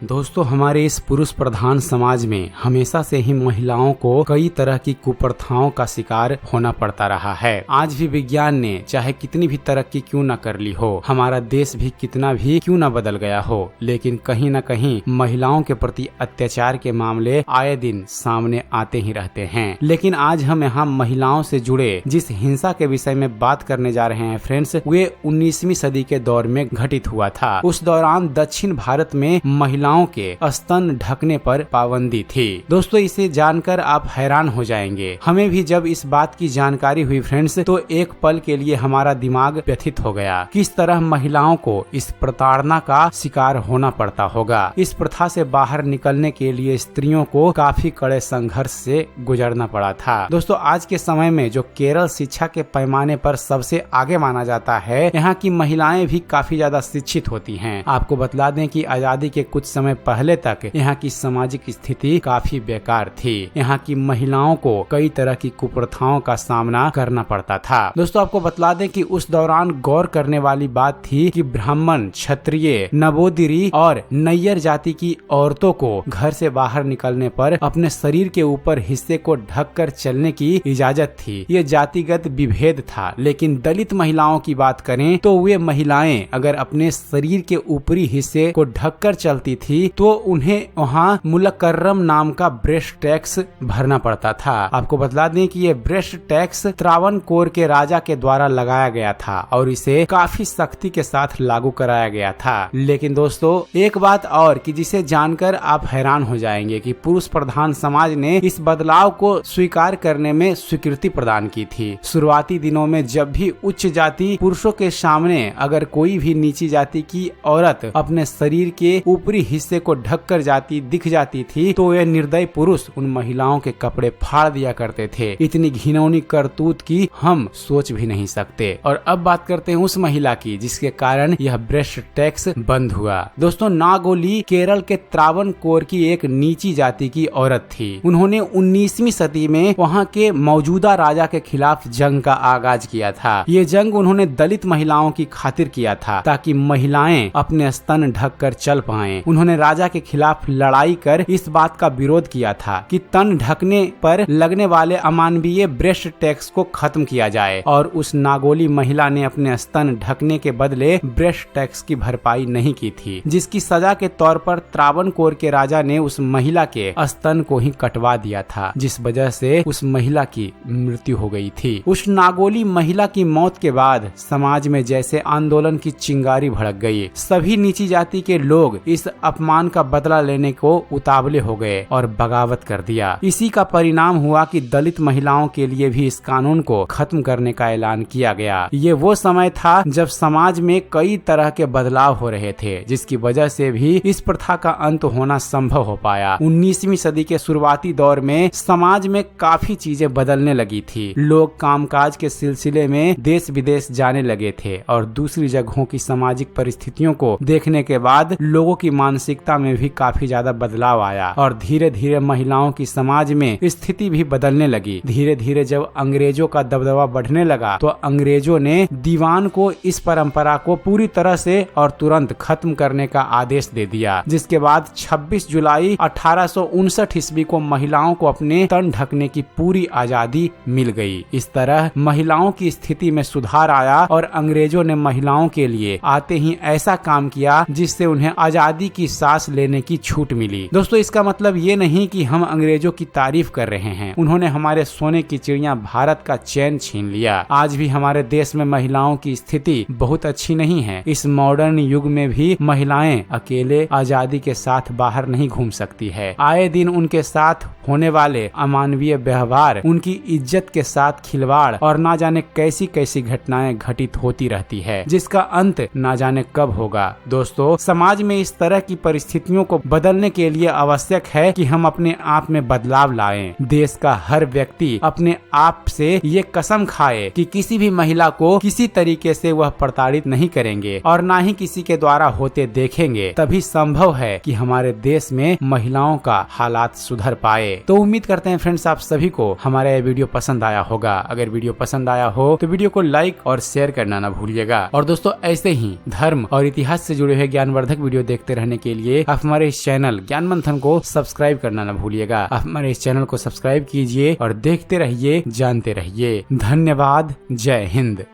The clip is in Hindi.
दोस्तों, हमारे इस पुरुष प्रधान समाज में हमेशा से ही महिलाओं को कई तरह की कुप्रथाओं का शिकार होना पड़ता रहा है। आज भी विज्ञान ने चाहे कितनी भी तरक्की क्यों न कर ली हो, हमारा देश भी कितना भी क्यों न बदल गया हो, लेकिन कहीं न कहीं महिलाओं के प्रति अत्याचार के मामले आए दिन सामने आते ही रहते हैं। लेकिन आज हम यहाँ महिलाओं से जुड़े जिस हिंसा के विषय में बात करने जा रहे हैं फ्रेंड्स, वे 19वीं सदी के दौर में घटित हुआ था। उस दौरान दक्षिण भारत में महिलाओं के स्तन ढकने पर पाबंदी थी। दोस्तों, इसे जानकर आप हैरान हो जाएंगे। हमें भी जब इस बात की जानकारी हुई फ्रेंड्स, तो एक पल के लिए हमारा दिमाग व्यथित हो गया। किस तरह महिलाओं को इस प्रताड़ना का शिकार होना पड़ता होगा। इस प्रथा से बाहर निकलने के लिए स्त्रियों को काफी कड़े संघर्ष से गुजरना पड़ा था। दोस्तों, आज के समय में जो केरल शिक्षा के पैमाने पर सबसे आगे माना जाता है, यहाँ की महिलाएं भी काफी ज्यादा शिक्षित होती हैं। आपको बतला दें कि आजादी के कुछ समय पहले तक यहाँ की सामाजिक स्थिति काफी बेकार थी। यहाँ की महिलाओं को कई तरह की कुप्रथाओं का सामना करना पड़ता था। दोस्तों, आपको बतला दें कि उस दौरान गौर करने वाली बात थी कि ब्राह्मण, क्षत्रिय, नवोदिरी और नैयर जाति की औरतों को घर से बाहर निकलने पर अपने शरीर के ऊपर हिस्से को ढककर चलने की इजाजत थी। ये जातिगत विभेद था। लेकिन दलित महिलाओं की बात करें तो वे महिलाएं अगर अपने शरीर के ऊपरी हिस्से को ढककर चलती थी तो उन्हें वहाँ मुलक्करम नाम का ब्रेस्ट टैक्स भरना पड़ता था। आपको बतला दें कि ये ब्रेस्ट टैक्स त्रावणकोर के राजा के द्वारा लगाया गया था और इसे काफी सख्ती के साथ लागू कराया गया था। लेकिन दोस्तों, एक बात और कि जिसे जानकर आप हैरान हो जाएंगे कि पुरुष प्रधान समाज ने इस बदलाव को स्वीकार करने में स्वीकृति प्रदान की थी। शुरुआती दिनों में जब भी उच्च जाति पुरुषों के सामने अगर कोई भी नीची जाति की औरत अपने शरीर के ऊपरी हिस्से को ढककर दिख जाती थी, तो वे निर्दयी पुरुष उन महिलाओं के कपड़े फाड़ दिया करते थे। इतनी घिनौनी करतूत की हम सोच भी नहीं सकते। और अब बात करते हैं उस महिला की जिसके कारण यह ब्रेस्ट टैक्स बंद हुआ। दोस्तों, नागोली केरल के त्रावणकोर की एक नीची जाति की औरत थी। उन्होंने 19वीं सदी में वहाँ के मौजूदा राजा के खिलाफ जंग का आगाज किया था। ये जंग उन्होंने दलित महिलाओं की खातिर किया था ताकि महिलाएं अपने स्तन ढककर चल पाएं। उन्होंने राजा के खिलाफ लड़ाई कर इस बात का विरोध किया था कि तन ढकने पर लगने वाले अमानवीय ब्रेस्ट टैक्स को खत्म किया जाए, और उस नागोली महिला ने अपने स्तन ढकने के बदले ब्रेस्ट टैक्स की भरपाई नहीं की थी, जिसकी सजा के तौर पर त्रावणकोर के राजा ने उस महिला के स्तन को ही कटवा दिया था, जिस वजह से उस महिला की मृत्यु हो गई थी। उस नागोली महिला की मौत के बाद समाज में जैसे आंदोलन की चिंगारी भड़क गई। सभी नीची जाति के लोग इस अपमान का बदला लेने को उतावले हो गए और बगावत कर दिया। इसी का परिणाम हुआ कि दलित महिलाओं के लिए भी इस कानून को खत्म करने का ऐलान किया गया। ये वो समय था जब समाज में कई तरह के बदलाव हो रहे थे, जिसकी वजह से भी इस प्रथा का अंत होना संभव हो पाया। 19वीं सदी के शुरुआती दौर में समाज में काफी चीजें बदलने लगी थी। लोग कामकाज के सिलसिले में देश विदेश जाने लगे थे और दूसरी जगहों की सामाजिक परिस्थितियों को देखने के बाद लोगों की मानसिकता में भी काफी ज्यादा बदलाव आया और धीरे धीरे महिलाओं की समाज में स्थिति भी बदलने लगी। धीरे धीरे जब अंग्रेजों का दबदबा बढ़ने लगा तो अंग्रेजों ने दीवान को इस परंपरा को पूरी तरह से और तुरंत खत्म करने का आदेश दे दिया, जिसके बाद 26 जुलाई 1859 ईस्वी को महिलाओं को अपने तन ढकने की पूरी आजादी मिल गई। इस तरह महिलाओं की स्थिति में सुधार आया और अंग्रेजों ने महिलाओं के लिए आते ही ऐसा काम किया जिससे उन्हें आजादी की सांस लेने की छूट मिली। दोस्तों, इसका मतलब ये नहीं कि हम अंग्रेजों की तारीफ कर रहे हैं। उन्होंने हमारे सोने की चिड़िया भारत का चैन छीन लिया। आज भी हमारे देश में महिलाओं की स्थिति बहुत अच्छी नहीं है। इस मॉडर्न युग में भी महिलाएं अकेले आजादी के साथ बाहर नहीं घूम सकती है। आए दिन उनके साथ होने वाले अमानवीय व्यवहार, उनकी इज्जत के साथ खिलवाड़ और ना जाने कैसी कैसी घटनाएं घटित होती रहती है, जिसका अंत ना जाने कब होगा। दोस्तों, समाज में इस तरह की परिस्थितियों को बदलने के लिए आवश्यक है कि हम अपने आप में बदलाव लाएं। देश का हर व्यक्ति अपने आप से ये कसम खाए कि किसी भी महिला को किसी तरीके से वह प्रताड़ित नहीं करेंगे और ना ही किसी के द्वारा होते देखेंगे। तभी संभव है कि हमारे देश में महिलाओं का हालात सुधर पाए। तो उम्मीद करते हैं फ्रेंड्स, आप सभी को हमारा यह वीडियो पसंद आया होगा। अगर वीडियो पसंद आया हो तो वीडियो को लाइक और शेयर करना ना भूलिएगा। और दोस्तों, ऐसे ही धर्म और इतिहास से जुड़े हुए ज्ञानवर्धक वीडियो देखते रहने के लिए आप हमारे इस चैनल ज्ञान मंथन को सब्सक्राइब करना न भूलिएगा। आप हमारे इस चैनल को सब्सक्राइब कीजिए और देखते रहिए, जानते रहिए। धन्यवाद। जय हिंद।